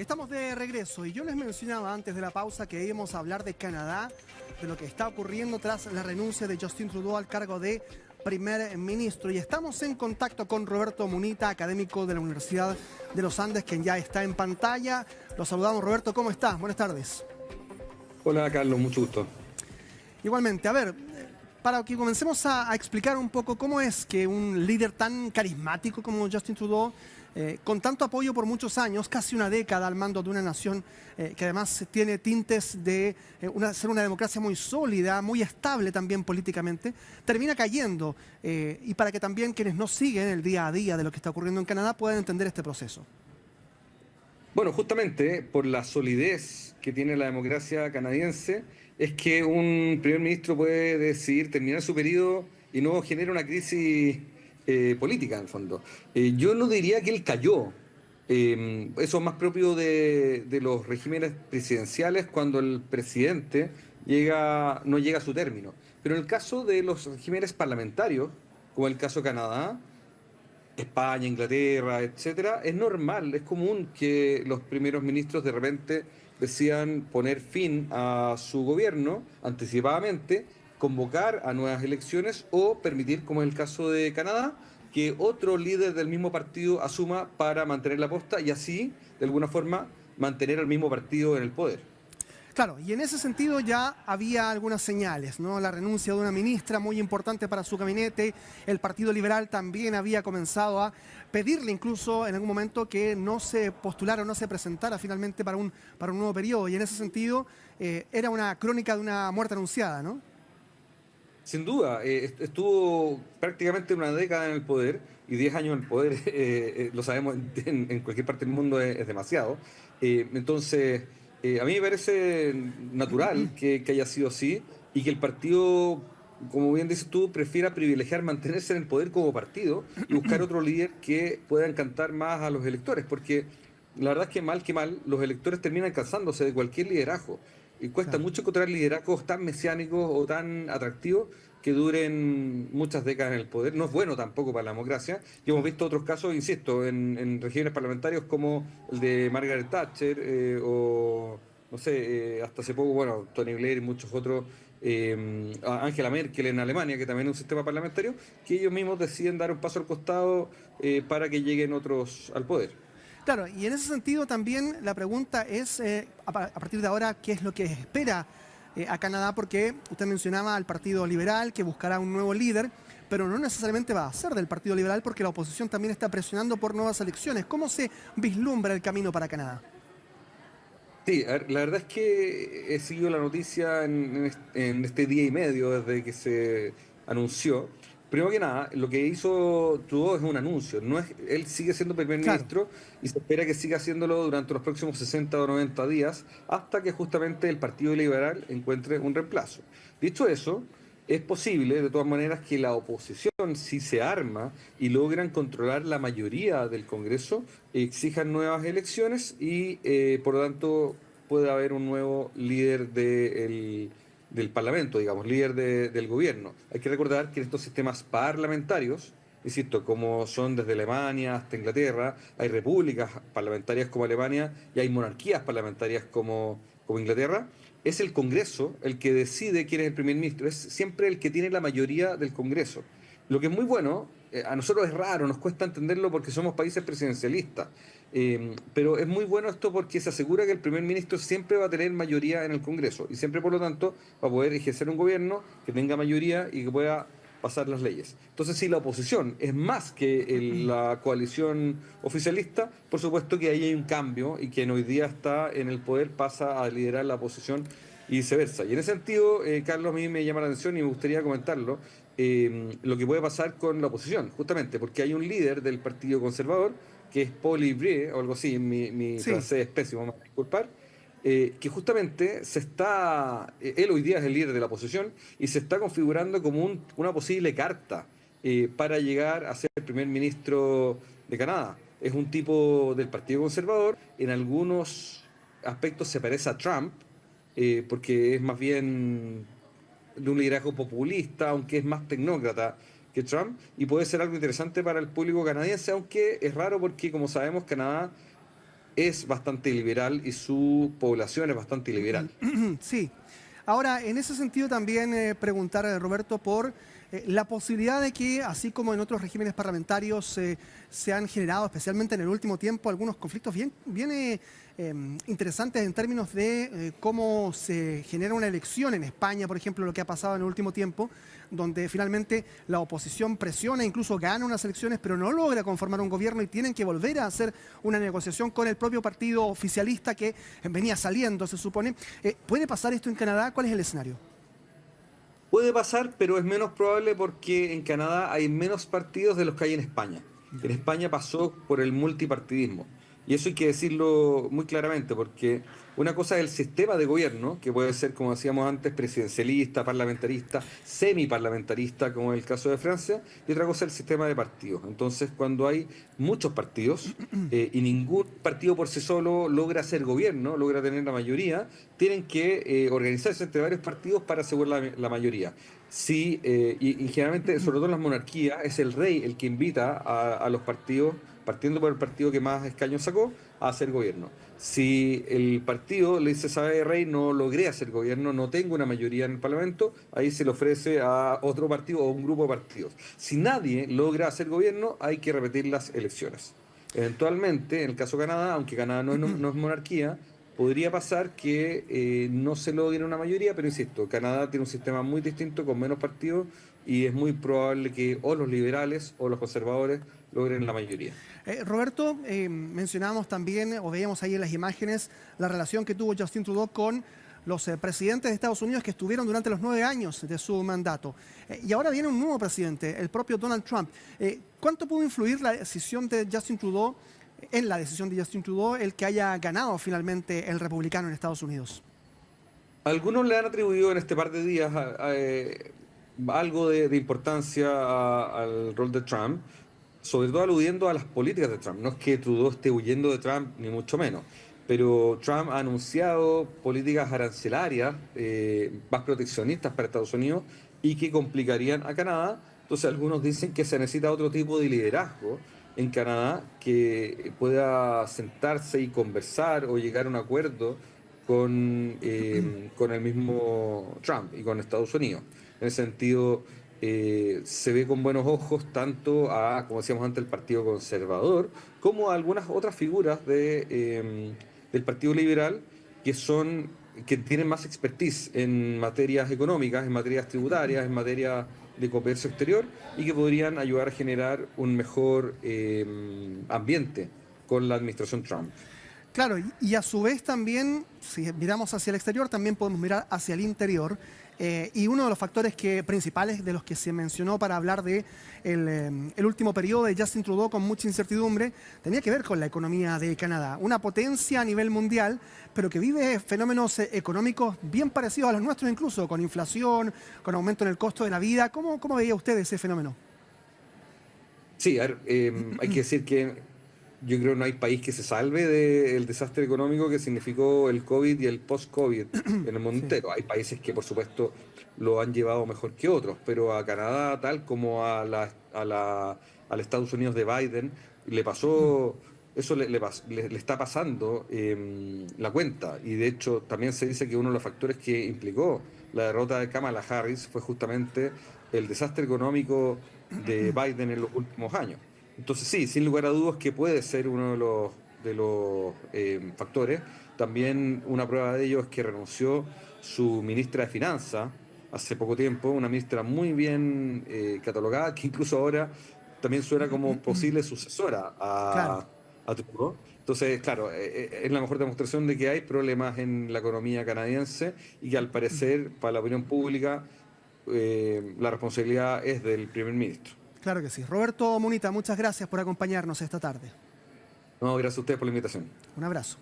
Estamos de regreso y yo les mencionaba antes de la pausa que íbamos a hablar de Canadá, de lo que está ocurriendo tras la renuncia de Justin Trudeau al cargo de primer ministro. Y estamos en contacto con Roberto Munita, académico de la Universidad de los Andes, quien ya está en pantalla. Lo saludamos, Roberto, ¿cómo estás? Buenas tardes. Hola Carlos, mucho gusto. Igualmente, a ver, para que comencemos a explicar un poco cómo es que un líder tan carismático como Justin Trudeau, con tanto apoyo por muchos años, casi una década al mando de una nación que además tiene tintes de ser una democracia muy sólida, muy estable también políticamente, termina cayendo. Y para que también quienes no siguen el día a día de lo que está ocurriendo en Canadá puedan entender este proceso. Bueno, justamente por la solidez que tiene la democracia canadiense, es que un primer ministro puede decidir terminar su periodo y no genera una crisis política, en el fondo. Yo no diría que él cayó. Eso es más propio de los regímenes presidenciales cuando el presidente no llega a su término. Pero en el caso de los regímenes parlamentarios, como el caso de Canadá, España, Inglaterra, etcétera, es normal, es común que los primeros ministros de repente decían poner fin a su gobierno anticipadamente, convocar a nuevas elecciones o permitir, como es el caso de Canadá, que otro líder del mismo partido asuma para mantener la posta y así, de alguna forma, mantener al mismo partido en el poder. Claro, y en ese sentido ya había algunas señales, ¿no? La renuncia de una ministra muy importante para su gabinete, el Partido Liberal también había comenzado a pedirle incluso en algún momento que no se postulara o no se presentara finalmente para un nuevo periodo, y en ese sentido era una crónica de una muerte anunciada, ¿no? Sin duda, estuvo prácticamente una década en el poder y 10 años en el poder, lo sabemos en cualquier parte del mundo es demasiado. Entonces, a mí me parece natural que haya sido así y que el partido, como bien dices tú, prefiera privilegiar mantenerse en el poder como partido y buscar otro líder que pueda encantar más a los electores, porque la verdad es que mal, los electores terminan cansándose de cualquier liderazgo. Y cuesta Claro. mucho encontrar liderazgos tan mesiánicos o tan atractivos que duren muchas décadas en el poder. No es bueno tampoco para la democracia. Y hemos Claro. visto otros casos, insisto, en regímenes parlamentarios como el de Margaret Thatcher o, no sé, hasta hace poco, bueno, Tony Blair y muchos otros, Angela Merkel en Alemania, que también es un sistema parlamentario, que ellos mismos deciden dar un paso al costado para que lleguen otros al poder. Claro, y en ese sentido también la pregunta es, a partir de ahora, ¿qué es lo que espera a Canadá? Porque usted mencionaba al Partido Liberal, que buscará un nuevo líder, pero no necesariamente va a ser del Partido Liberal porque la oposición también está presionando por nuevas elecciones. ¿Cómo se vislumbra el camino para Canadá? Sí, a ver, la verdad es que he seguido la noticia en este día y medio desde que se anunció. Primero que nada, lo que hizo Trudeau es un anuncio. No es, él sigue siendo primer Claro. ministro y se espera que siga haciéndolo durante los próximos 60 o 90 días hasta que justamente el Partido Liberal encuentre un reemplazo. Dicho eso, es posible de todas maneras que la oposición, si se arma y logran controlar la mayoría del Congreso, exijan nuevas elecciones y por lo tanto puede haber un nuevo líder del Parlamento, digamos, líder del gobierno. Hay que recordar que en estos sistemas parlamentarios, insisto, como son desde Alemania hasta Inglaterra, hay repúblicas parlamentarias como Alemania y hay monarquías parlamentarias como Inglaterra, es el Congreso el que decide quién es el primer ministro, es siempre el que tiene la mayoría del Congreso. Lo que es muy bueno, a nosotros es raro, nos cuesta entenderlo porque somos países presidencialistas, pero es muy bueno esto porque se asegura que el primer ministro siempre va a tener mayoría en el Congreso y siempre, por lo tanto, va a poder ejercer un gobierno que tenga mayoría y que pueda pasar las leyes. Entonces, si la oposición es más que la coalición oficialista, por supuesto que ahí hay un cambio y quien hoy día está en el poder pasa a liderar la oposición y viceversa. Y en ese sentido, Carlos, a mí me llama la atención y me gustaría comentarlo, lo que puede pasar con la oposición, justamente porque hay un líder del Partido Conservador, que es Paul Ivry, o algo así, mi Sí. francés es pésimo, me voy a disculpar, que justamente él hoy día es el líder de la oposición y se está configurando como una posible carta para llegar a ser el primer ministro de Canadá. Es un tipo del Partido Conservador, en algunos aspectos se parece a Trump, porque es más bien de un liderazgo populista, aunque es más tecnócrata que Trump, y puede ser algo interesante para el público canadiense, aunque es raro porque, como sabemos, Canadá es bastante liberal y su población es bastante liberal. Sí. Ahora, en ese sentido también preguntar, Roberto, por la posibilidad de que, así como en otros regímenes parlamentarios, se han generado, especialmente en el último tiempo, algunos conflictos bien interesantes en términos de cómo se genera una elección en España, por ejemplo, lo que ha pasado en el último tiempo, donde finalmente la oposición presiona, incluso gana unas elecciones, pero no logra conformar un gobierno y tienen que volver a hacer una negociación con el propio partido oficialista que venía saliendo, se supone. ¿Puede pasar esto en Canadá? ¿Cuál es el escenario? Puede pasar, pero es menos probable porque en Canadá hay menos partidos de los que hay en España. En España pasó por el multipartidismo. Y eso hay que decirlo muy claramente, porque una cosa es el sistema de gobierno, que puede ser, como decíamos antes, presidencialista, parlamentarista, semiparlamentarista, como en el caso de Francia, y otra cosa es el sistema de partidos. Entonces, cuando hay muchos partidos y ningún partido por sí solo logra hacer gobierno, logra tener la mayoría, tienen que organizarse entre varios partidos para asegurar la mayoría. Sí, y generalmente, sobre todo en las monarquías, es el rey el que invita a los partidos, partiendo por el partido que más escaños sacó, a hacer gobierno. Si el partido le dice, sabe, rey, no logré hacer gobierno, no tengo una mayoría en el Parlamento, ahí se le ofrece a otro partido o un grupo de partidos. Si nadie logra hacer gobierno, hay que repetir las elecciones. Eventualmente, en el caso de Canadá, aunque Canadá no es monarquía, podría pasar que no se logre una mayoría, pero insisto, Canadá tiene un sistema muy distinto con menos partidos y es muy probable que o los liberales o los conservadores logren la mayoría. Roberto, mencionábamos también, o veíamos ahí en las imágenes, la relación que tuvo Justin Trudeau con los presidentes de Estados Unidos que estuvieron durante los 9 años de su mandato. Y ahora viene un nuevo presidente, el propio Donald Trump. ¿Cuánto pudo influir la decisión de Justin Trudeau, en la decisión de Justin Trudeau, el que haya ganado finalmente el republicano en Estados Unidos? Algunos le han atribuido en este par de días algo de importancia al rol de Trump, sobre todo aludiendo a las políticas de Trump. No es que Trudeau esté huyendo de Trump, ni mucho menos, pero Trump ha anunciado políticas arancelarias más proteccionistas para Estados Unidos y que complicarían a Canadá. Entonces algunos dicen que se necesita otro tipo de liderazgo en Canadá que pueda sentarse y conversar o llegar a un acuerdo con el mismo Trump y con Estados Unidos. En ese sentido, se ve con buenos ojos tanto a, como decíamos antes, el Partido Conservador, como a algunas otras figuras del Partido Liberal que tienen más expertise en materias económicas, en materias tributarias, en materia de comercio exterior y que podrían ayudar a generar un mejor ambiente con la administración Trump. Claro, y a su vez también, si miramos hacia el exterior, también podemos mirar hacia el interior. Y uno de los factores principales de los que se mencionó para hablar de el último periodo de Justin Trudeau con mucha incertidumbre tenía que ver con la economía de Canadá. Una potencia a nivel mundial, pero que vive fenómenos económicos bien parecidos a los nuestros incluso, con inflación, con aumento en el costo de la vida. ¿Cómo veía usted ese fenómeno? Sí, a ver, hay que decir que yo creo que no hay país que se salve del desastre económico que significó el COVID y el post-COVID en el mundo Sí. entero. Hay países que, por supuesto, lo han llevado mejor que otros, pero a Canadá, tal como al Estados Unidos de Biden, le pasó, eso le está pasando la cuenta. Y de hecho, también se dice que uno de los factores que implicó la derrota de Kamala Harris fue justamente el desastre económico de Biden en los últimos años. Entonces sí, sin lugar a dudas que puede ser uno de los factores. También una prueba de ello es que renunció su ministra de Finanzas hace poco tiempo, una ministra muy bien catalogada, que incluso ahora también suena como posible sucesora Claro. a Trudeau. Entonces, claro, es la mejor demostración de que hay problemas en la economía canadiense y que al parecer, para la opinión pública, la responsabilidad es del primer ministro. Claro que sí. Roberto Munita, muchas gracias por acompañarnos esta tarde. No, gracias a ustedes por la invitación. Un abrazo.